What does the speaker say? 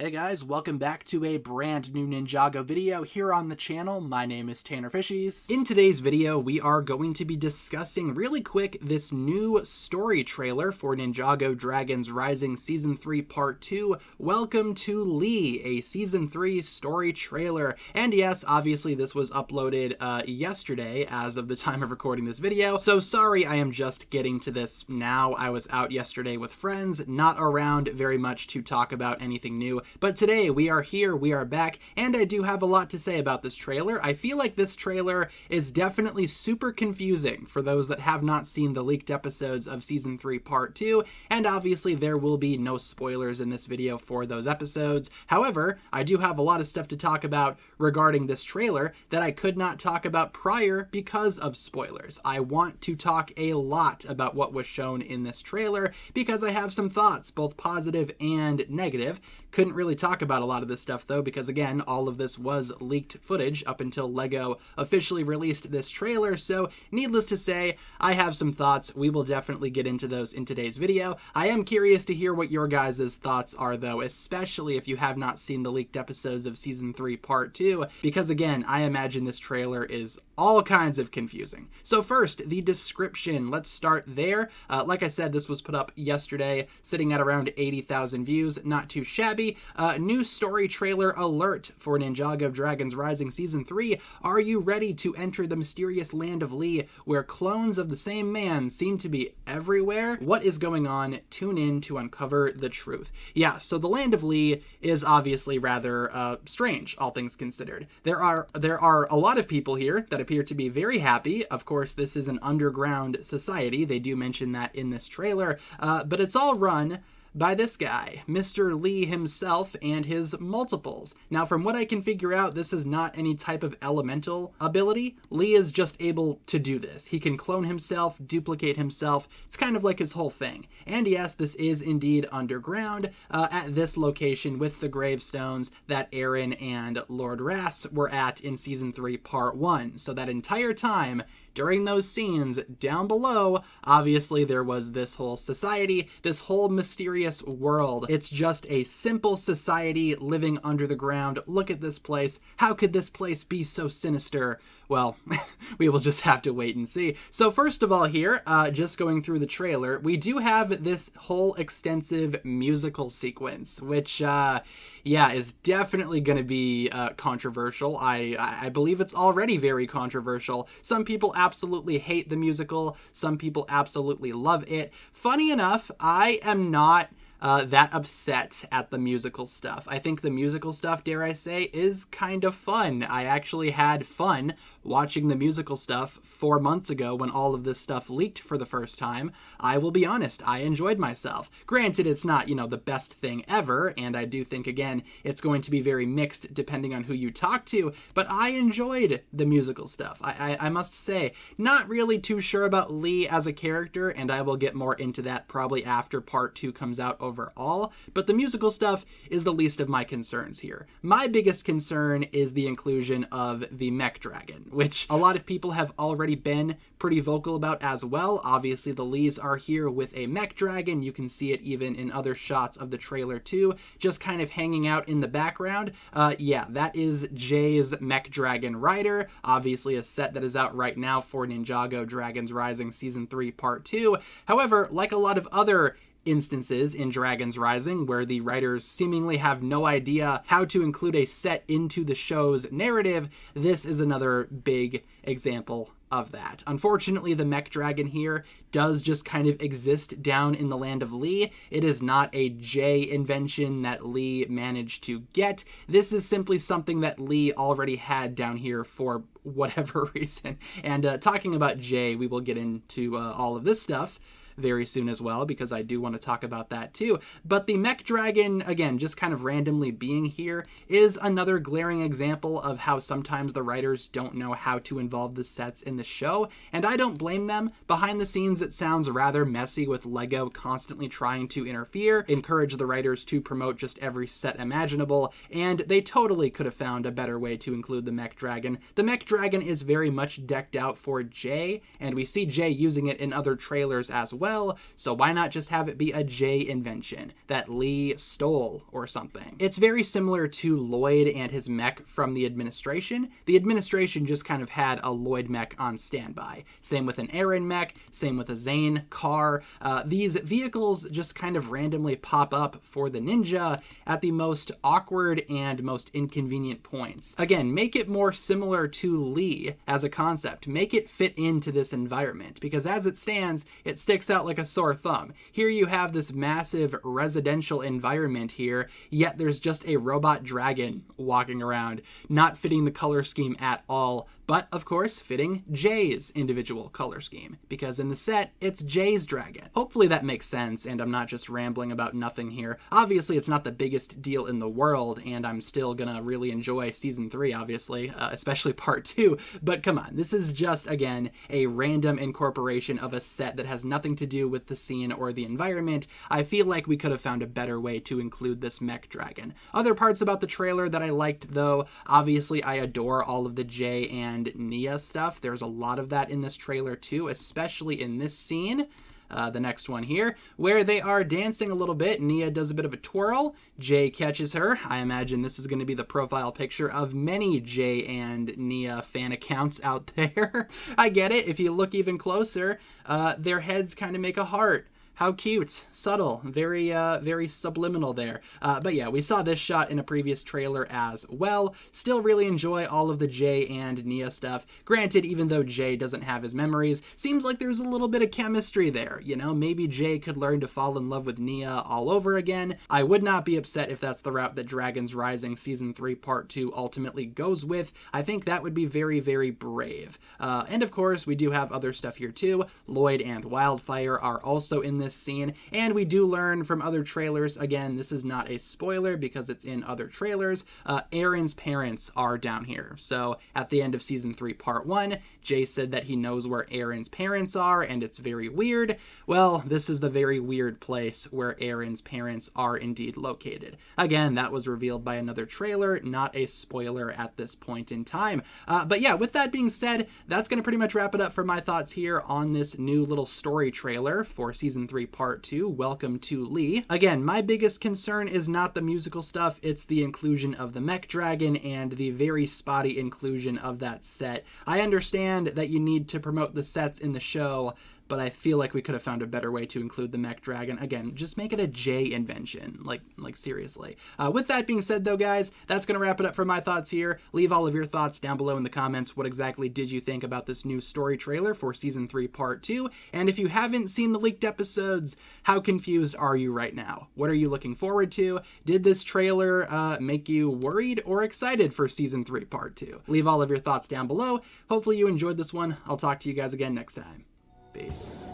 Hey guys, welcome back to a brand new Ninjago video here on the channel. My name is TannerFishies. In today's video, we are going to be discussing really quick this new story trailer for Ninjago Dragons Rising Season 3 Part 2, Welcome to Lee, a Season 3 story trailer. And yes, obviously this was uploaded yesterday as of the time of recording this video, so sorry I am just getting to this now. I was out yesterday with friends, not around very much to talk about anything new. But today we are here, we are back, and I do have a lot to say about this trailer. I feel like this trailer is definitely super confusing for those that have not seen the leaked episodes of Season 3 Part 2, and obviously there will be no spoilers in this video for those episodes. However, I do have a lot of stuff to talk about regarding this trailer that I could not talk about prior because of spoilers. I want to talk a lot about what was shown in this trailer because I have some thoughts, both positive and negative. Couldn't really talk about a lot of this stuff though because again, all of this was leaked footage up until LEGO officially released this trailer, so needless to say, I have some thoughts. We will definitely get into those in today's video. I am curious to hear what your guys' thoughts are though, especially if you have not seen the leaked episodes of Season 3 Part 2, because again, I imagine this trailer is all kinds of confusing. So first, the description. Let's start there. Like I said, this was put up yesterday, sitting at around 80,000 views. Not too shabby. New story trailer alert for Ninjago Dragons Rising Season 3. Are you ready to enter the mysterious land of Lee, where clones of the same man seem to be everywhere? What is going on? Tune in to uncover the truth. Yeah, so the land of Lee is obviously rather strange, all things considered. There are a lot of people here that appear to be very happy. Of course, this is an underground society. They do mention that in this trailer, but it's all run by this guy, Mr. Lee himself and his multiples. Now, from what I can figure out, this is not any type of elemental ability. Lee is just able to do this. He can clone himself, duplicate himself. It's kind of like his whole thing. And yes, this is indeed underground at this location with the gravestones that Aaron and Lord Rass were at in Season 3 Part 1. So that entire time, during those scenes down below, obviously there was this whole society, this whole mysterious world. It's just a simple society living under the ground. Look at this place. How could this place be so sinister? Well, we will just have to wait and see. So first of all here, just going through the trailer, we do have this whole extensive musical sequence, which, yeah, is definitely going to be controversial. I believe it's already very controversial. Some people absolutely hate the musical. Some people absolutely love it. Funny enough, I am not that upset at the musical stuff. I think the musical stuff, dare I say, is kind of fun. I actually had fun watching the musical stuff 4 months ago when all of this stuff leaked for the first time. I will be honest, I enjoyed myself. Granted, it's not, the best thing ever, and I do think, again, it's going to be very mixed depending on who you talk to, but I enjoyed the musical stuff. I must say, not really too sure about Lee as a character, and I will get more into that probably after Part 2 comes out overall, but the musical stuff is the least of my concerns here. My biggest concern is the inclusion of the mech dragon, which a lot of people have already been pretty vocal about as well. Obviously, the Lees are here with a mech dragon. You can see it even in other shots of the trailer too, just kind of hanging out in the background. Yeah, that is Jay's mech dragon rider, obviously a set that is out right now for Ninjago Dragons Rising Season 3 Part 2. However, like a lot of other instances in Dragons Rising where the writers seemingly have no idea how to include a set into the show's narrative, this is another big example of that. Unfortunately, the mech dragon here does just kind of exist down in the land of Lee. It is not a Jay invention that Lee managed to get. This is simply something that Lee already had down here for whatever reason. And talking about Jay, we will get into all of this stuff very soon as well, because I do want to talk about that too. But the mech dragon, again, just kind of randomly being here is another glaring example of how sometimes the writers don't know how to involve the sets in the show, and I don't blame them. Behind the scenes, it sounds rather messy with LEGO constantly trying to interfere, encourage the writers to promote just every set imaginable, and they totally could have found a better way to include the mech dragon. The mech dragon is very much decked out for Jay, and we see Jay using it in other trailers as well. well, so why not just have it be a J invention that Lee stole or something? It's very similar to Lloyd and his mech from the administration. The administration just kind of had a Lloyd mech on standby. Same with an Aaron mech, same with a Zane car. These vehicles just kind of randomly pop up for the Ninja at the most awkward and most inconvenient points. Again, make it more similar to Lee as a concept. Make it fit into this environment, because as it stands, it sticks out like a sore thumb. Here you have this massive residential environment here, yet there's just a robot dragon walking around, not fitting the color scheme at all, but of course fitting Jay's individual color scheme, because in the set, it's Jay's dragon. Hopefully that makes sense, and I'm not just rambling about nothing here. Obviously, it's not the biggest deal in the world, and I'm still gonna really enjoy Season 3, obviously, especially Part 2, but come on, this is just, again, a random incorporation of a set that has nothing to do with the scene or the environment. I feel like we could have found a better way to include this mech dragon. Other parts about the trailer that I liked, though, obviously I adore all of the Jay and Nia stuff. There's a lot of that in this trailer too, especially in this scene. The next one here, where they are dancing a little bit. Nia does a bit of a twirl. Jay catches her. I imagine this is going to be the profile picture of many Jay and Nia fan accounts out there. I get it. If you look even closer, their heads kind of make a heart. How cute. Subtle. Very, very subliminal there. But yeah, we saw this shot in a previous trailer as well. Still really enjoy all of the Jay and Nia stuff. Granted, even though Jay doesn't have his memories, seems like there's a little bit of chemistry there. You know, maybe Jay could learn to fall in love with Nia all over again. I would not be upset if that's the route that Dragons Rising Season 3 Part 2 ultimately goes with. I think that would be very, very brave. And of course, we do have other stuff here too. Lloyd and Wildfire are also in this scene, and we do learn from other trailers, again, this is not a spoiler because it's in other trailers, Aaron's parents are down here. So at the end of Season 3 Part 1, Jay said that he knows where Aaron's parents are, and it's very weird. Well, this is the very weird place where Aaron's parents are indeed located. Again, that was revealed by another trailer, not a spoiler at this point in time. But yeah, with that being said, that's going to pretty much wrap it up for my thoughts here on this new little story trailer for Season 3 Part 2, Welcome to Lee. Again, my biggest concern is not the musical stuff, it's the inclusion of the mech dragon and the very spotty inclusion of that set. I understand that you need to promote the sets in the show, but I feel like we could have found a better way to include the mech dragon. Again, just make it a J invention, like seriously. With that being said though, guys, that's gonna wrap it up for my thoughts here. Leave all of your thoughts down below in the comments. What exactly did you think about this new story trailer for Season 3 Part 2? And if you haven't seen the leaked episodes, how confused are you right now? What are you looking forward to? Did this trailer make you worried or excited for Season 3 Part 2? Leave all of your thoughts down below. Hopefully you enjoyed this one. I'll talk to you guys again next time. Peace.